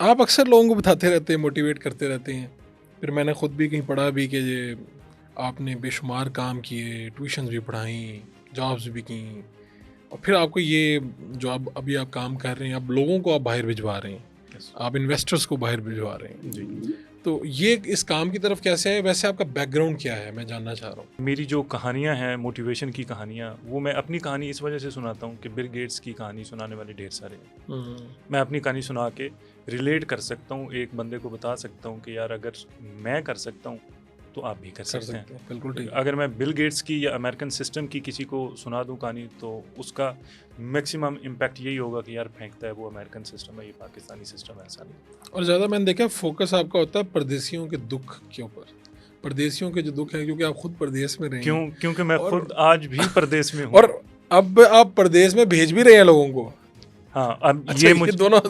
आप अक्सर लोगों को बताते रहते हैं, मोटिवेट करते रहते हैं, फिर मैंने ख़ुद भी कहीं पढ़ा भी कि ये आपने बेशुमार काम किए, ट्यूशन्स भी पढ़ाई, जॉब्स भी की, और फिर आपको ये जो आप अभी आप काम कर रहे हैं, आप लोगों को आप बाहर भिजवा रहे हैं, आप इन्वेस्टर्स को बाहर भिजवा रहे हैं जी। तो ये इस काम की तरफ कैसे है? वैसे आपका बैकग्राउंड क्या है, मैं जानना चाह रहा हूँ। मेरी जो कहानियाँ हैं, मोटिवेशन की कहानियाँ, वो मैं अपनी कहानी इस वजह से सुनाता हूँ कि बिल गेट्स की कहानी सुनाने वाले ढेर सारे हैं। मैं अपनी कहानी सुना के रिलेट कर सकता हूँ, एक बंदे को बता सकता हूँ कि यार अगर मैं कर सकता हूँ तो आप भी कर सकते हैं। बिल्कुल ठीक। अगर मैं बिल गेट्स की या अमेरिकन सिस्टम की किसी को सुना दूँ कहानी तो उसका मैक्सिमम इम्पैक्ट यही होगा कि यार फेंकता है वो अमेरिकन सिस्टम है, ये पाकिस्तानी सिस्टम है, ऐसा नहीं। और ज़्यादा मैंने देखा फोकस आपका होता है परदेशियों के दुख के ऊपर, परदेशियों के जो दुख है, क्योंकि आप खुद परदेश में रहे हैं। क्योंकि मैं और खुद आज भी परदेश में हूँ। और अब आप परदेश में भेज भी रहे हैं लोगों को। हाँ, अब अच्छा, ये ये दोनों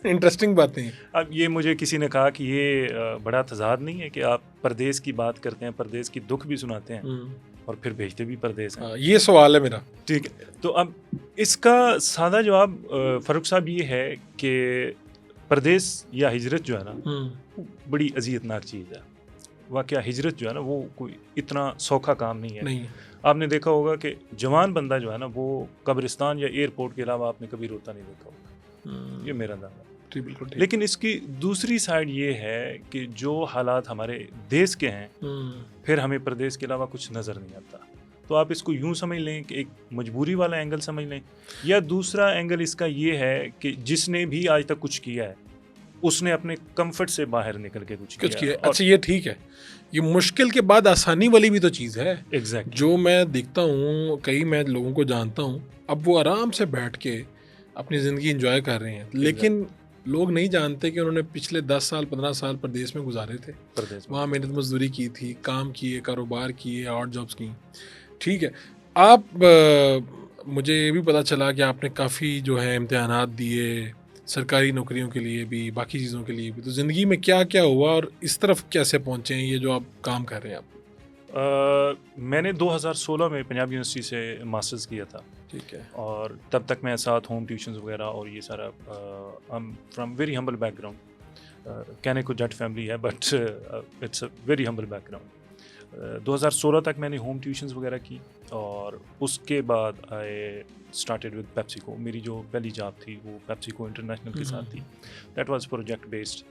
इंटरेस्टिंग बातें हैं। अब ये मुझे किसी ने कहा कि ये बड़ा तज़ाद नहीं है कि आप परदेश की बात करते हैं, परदेश की दुख भी सुनाते हैं और फिर भेजते भी परदेश हैं। ये सवाल है मेरा। ठीक है, तो अब इसका सादा जवाब फ़ारूक साहब ये है कि परदेश या हिजरत जो है ना, बड़ी अज़ियतनाक चीज़ है। वाक़या हिजरत जो है ना, वो कोई इतना सौखा काम नहीं है। आपने देखा होगा कि जवान बंदा जो है ना, वो कब्रिस्तान या एयरपोर्ट के अलावा आपने कभी रोता नहीं देखा होगा। ये मेरा दावा है। लेकिन इसकी दूसरी साइड ये है कि जो हालात हमारे देश के हैं, फिर हमें प्रदेश के अलावा कुछ नज़र नहीं आता। तो आप इसको यूं समझ लें कि एक मजबूरी वाला एंगल समझ लें, या दूसरा एंगल इसका ये है कि जिसने भी आज तक कुछ किया है उसने अपने कंफर्ट से बाहर निकल के कुछ किया। अच्छा, ये ठीक है, ये मुश्किल के बाद आसानी वाली भी तो चीज़ है। एग्जैक्टली। जो मैं देखता हूँ, कई मैं लोगों को जानता हूँ, अब वो आराम से बैठ के अपनी ज़िंदगी एंजॉय कर रहे हैं, लेकिन लोग नहीं जानते कि उन्होंने पिछले 10 साल 15 साल प्रदेश में गुजारे थे, वहाँ मेहनत मजदूरी की थी, काम किए, कारोबार किए, ऑड जॉब्स की। ठीक है, आप मुझे ये भी पता चला कि आपने काफ़ी जो है इम्तिहानात दिए, सरकारी नौकरियों के लिए भी, बाकी चीज़ों के लिए भी। तो ज़िंदगी में क्या क्या हुआ और इस तरफ कैसे पहुँचे हैं ये जो आप काम कर रहे हैं आप? मैंने 2016 में पंजाब यूनिवर्सिटी से मास्टर्स किया था। ठीक है। और तब तक मैं साथ होम ट्यूशन्स वगैरह और ये सारा, फ्रॉम वेरी हम्बल बैकग्राउंड, कहने को जट फैमिली है but it's a very humble background. 2016 तक मैंने होम ट्यूशन्स वगैरह की और उसके बाद आई स्टार्टेड विद पेप्सिको। मेरी जो पहली जॉब थी वो पेप्सिको इंटरनेशनल के साथ थी। That was project based.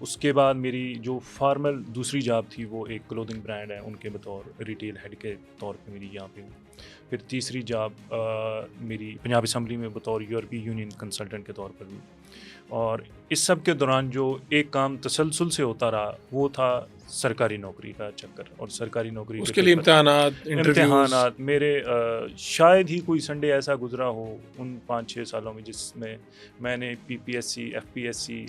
उसके बाद मेरी जो फॉर्मल दूसरी जॉब थी वो एक क्लोथिंग ब्रांड है, उनके बतौर रिटेल हेड के तौर पे मेरी यहाँ पे हुई। फिर तीसरी जॉब मेरी पंजाब असम्बली में बतौर यूरोपीय यूनियन कंसल्टेंट के तौर पर हुई। और इस सब के दौरान जो एक काम तसलसल से होता रहा वो था सरकारी नौकरी का चक्कर। और सरकारी नौकरी उसके लिए इम्तिहानात मेरे शायद ही कोई संडे ऐसा गुजरा हो उन 5-6 सालों में जिसमें मैंने PPSC, FPSC,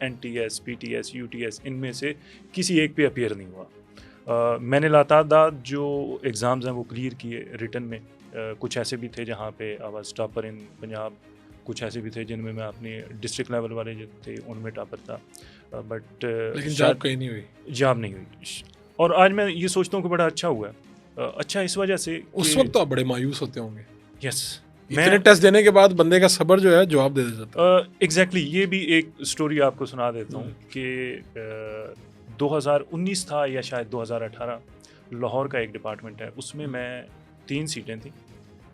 NTS, PTS, UTS इनमें से किसी एक पे अपीयर नहीं हुआ। मैंने लातादाद जो एग्ज़ाम्स हैं वो क्लियर किए रिटन में। कुछ ऐसे भी थे जहाँ पे I was topper in Punjab, कुछ ऐसे भी थे जिनमें मैं अपने डिस्ट्रिक्ट लेवल वाले जो थे उनमें टॉपर था, बट लेकिन जॉब कहीं नहीं हुई। जॉब नहीं हुई। और आज मैं ये सोचता हूँ कि बड़ा अच्छा हुआ है। अच्छा इस वजह से उस वक्त तो आप बड़े मायूस होते होंगे। यस, इतने टेस्ट देने के बाद बंदे का सब्र जो है जवाब दे देता है। एग्जैक्टली। ये भी एक स्टोरी आपको सुना देता हूँ कि 2019 था या शायद 2018, लाहौर का एक डिपार्टमेंट है, उसमें मैं 3 सीटें थी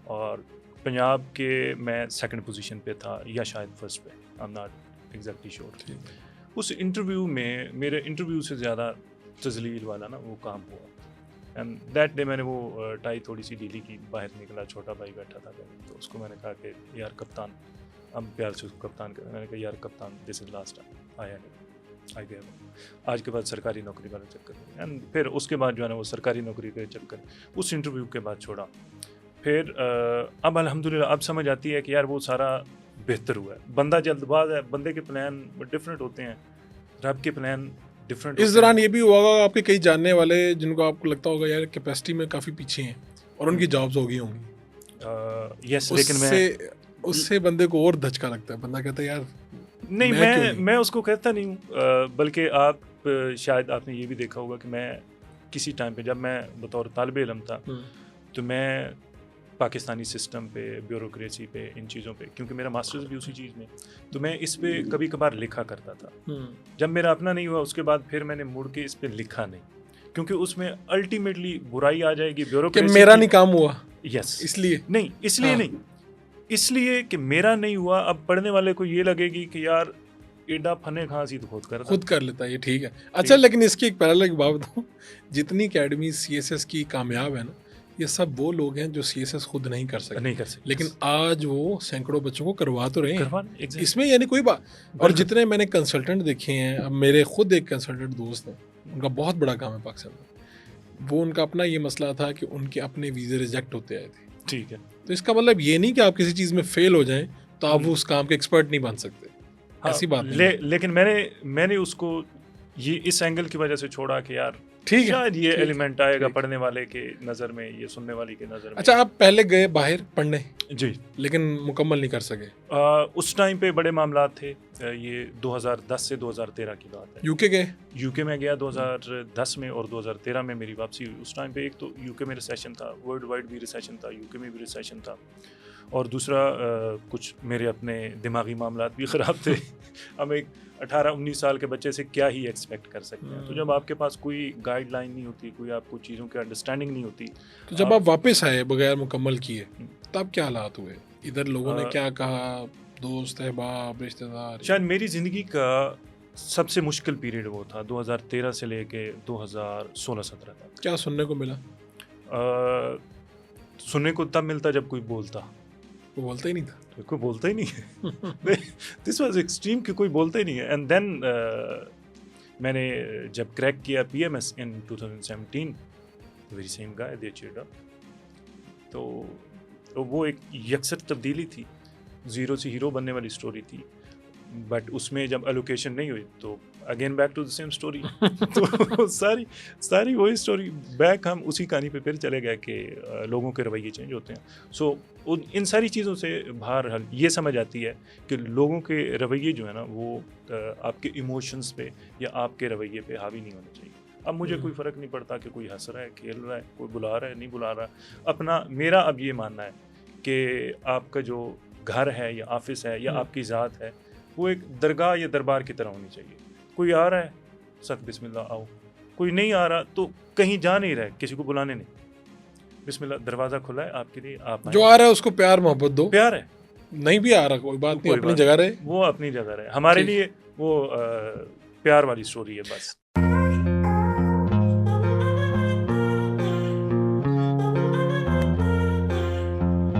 और पंजाब के मैं सेकंड पोजीशन पे था या शायद फर्स्ट पे, I am not exactly sure. उस इंटरव्यू में मेरे इंटरव्यू से ज़्यादा तजलील वाला ना वो काम हुआ। एंड दैट डे मैंने वो टाई थोड़ी सी ढीली की, बाहर निकला, छोटा भाई बैठा था तो उसको मैंने कहा कि यार कप्तान, हम प्यार से उसको कप्तान कर, मैंने कहा यार कप्तान दिस इज़ लास्ट टाइम, आया नहीं, आ गया आज के बाद सरकारी नौकरी वाला चक्कर। एंड फिर उसके बाद जो है ना वो सरकारी नौकरी का चक्कर उस इंटरव्यू के बाद छोड़ा। फिर अब अल्हम्दुलिल्लाह अब समझ आती है कि यार वो सारा बेहतर हुआ है। बंदा जल्दबाज है, बंदे के प्लान डिफरेंट होते हैं, रब के प्लान डिफरेंट। इस दौरान ये भी हुआ होगा आपके कई जानने वाले जिनको आपको लगता होगा यार कैपेसिटी में काफ़ी पीछे हैं और उनकी जॉब्स हो गई होंगी। यस, लेकिन उससे बंदे को और धचका लगता है, बंदा कहता है यार नहीं, मैं उसको कहता नहीं हूँ। बल्कि आप शायद आपने ये भी देखा होगा कि मैं किसी टाइम पे जब मैं बतौर तालिब इल्म था तो मैं पाकिस्तानी सिस्टम पे, ब्यूरोक्रेसी पे, इन चीज़ों पे, क्योंकि मेरा मास्टर्स भी उसी चीज़ में, तो मैं इस पे कभी कभार लिखा करता था। जब मेरा अपना नहीं हुआ उसके बाद फिर मैंने मुड़ के इस पे लिखा नहीं, क्योंकि उसमें अल्टीमेटली बुराई आ जाएगी, कि ब्यूरोक्रेसी मेरा नहीं काम हुआ, यस इसलिए नहीं, इसलिए हाँ। नहीं, इसलिए कि मेरा नहीं हुआ। अब पढ़ने वाले को ये लगेगी कि यार एडा फने खांसी तो खुद कर लेता है, ये ठीक है। अच्छा, लेकिन इसकी एक पैरेलल एक बात बताऊं, जितनी अकेडमी सीएसएस की कामयाब है ना, ये सब वो लोग हैं जो सीएसएस खुद नहीं कर सकते, नहीं कर सकते, लेकिन आज वो सैकड़ों बच्चों को करवा तो रहे हैं। exactly. इसमें यानी कोई बात। और जितने मैंने कंसल्टेंट देखे हैं, अब मेरे खुद एक कंसल्टेंट दोस्त हैं, उनका बहुत बड़ा काम है पाकिस्तान में, वो उनका अपना ये मसला था कि उनके अपने वीज़े रिजेक्ट होते आए थे। ठीक है, तो इसका मतलब ये नहीं कि आप किसी चीज़ में फेल हो जाएं तो आप उस काम के एक्सपर्ट नहीं बन सकते। हाँ, ऐसी बात नहीं है। लेकिन मैंने उसको ये इस एंगल की वजह से छोड़ा कि यार ठीक है, शायद ये ठीक, एलिमेंट आएगा ठीक। पढ़ने वाले के नज़र में, ये सुनने वाले के नज़र में। अच्छा, आप पहले गए बाहर पढ़ने, जी, लेकिन मुकम्मल नहीं कर सके। उस टाइम पे बड़े मामला थे। ये 2010 से 2013 की बात है। यूके गए? यूके में गया 2010 में, और 2013 में मेरी वापसी हुई। उस टाइम पे एक तो यूके में रिसेशन था, वर्ल्ड वाइड भी रिसेशन था, यूके में भी रिसेशन था, और दूसरा कुछ मेरे अपने दिमागी मामलात भी ख़राब थे। हम एक 18-19 साल के बच्चे से क्या ही एक्सपेक्ट कर सकते हैं। तो जब आपके पास कोई गाइडलाइन नहीं होती, कोई आपको चीज़ों की अंडरस्टैंडिंग नहीं होती, तो जब आप वापस आए बगैर मुकम्मल किए, तब क्या हालात हुए? इधर लोगों ने क्या कहा, दोस्त, अहबाब, रिश्तेदार? शायद मेरी ज़िंदगी का सबसे मुश्किल पीरियड वो था 2013 से लेके 2016-17 तक। क्या सुनने को मिला? सुनने को तब मिलता जब कोई बोलता। वो बोलता ही नहीं था। तो कोई बोलता ही नहीं है। दिस वाज एक्सट्रीम कि कोई बोलता ही नहीं है। एंड देन मैंने जब क्रैक किया पीएमएस इन 2017, वेरी सेम गाय दे चीयर्ड अप। तो वो एक यकसर तब्दीली थी, ज़ीरो से हीरो बनने वाली स्टोरी थी, बट उसमें जब एलोकेशन नहीं हुई तो again back to the same story. तो सारी वही स्टोरी बैक, हम उसी कहानी पे फिर चले गए कि लोगों के रवैये चेंज होते हैं। सो इन सारी चीज़ों से बहरहाल ये समझ आती है कि लोगों के रवैये जो है ना वो आपके इमोशंस पे या आपके रवैये पे हावी नहीं होने चाहिए। अब मुझे कोई फ़र्क नहीं पड़ता कि कोई हंस रहा है, खेल रहा है, कोई बुला रहा है, नहीं बुला रहा। अपना मेरा अब ये मानना है कि आपका जो घर है या ऑफिस है या आपकी ज़ात है, वो एक दरगाह या दरबार की तरह होनी चाहिए। कोई आ रहा है, सत बिस्मिल्लाह आओ, कोई नहीं आ रहा तो कहीं जा नहीं रहा है, किसी को बुलाने नहीं, बिस्मिल्लाह दरवाज़ा खुला है आपके लिए, आप जो आ रहा है उसको प्यार मोहब्बत दो। प्यार है, नहीं भी आ रहा कोई बात नहीं, अपनी जगह रहे, वो अपनी जगह रहे। हमारे लिए वो प्यार वाली स्टोरी है बस।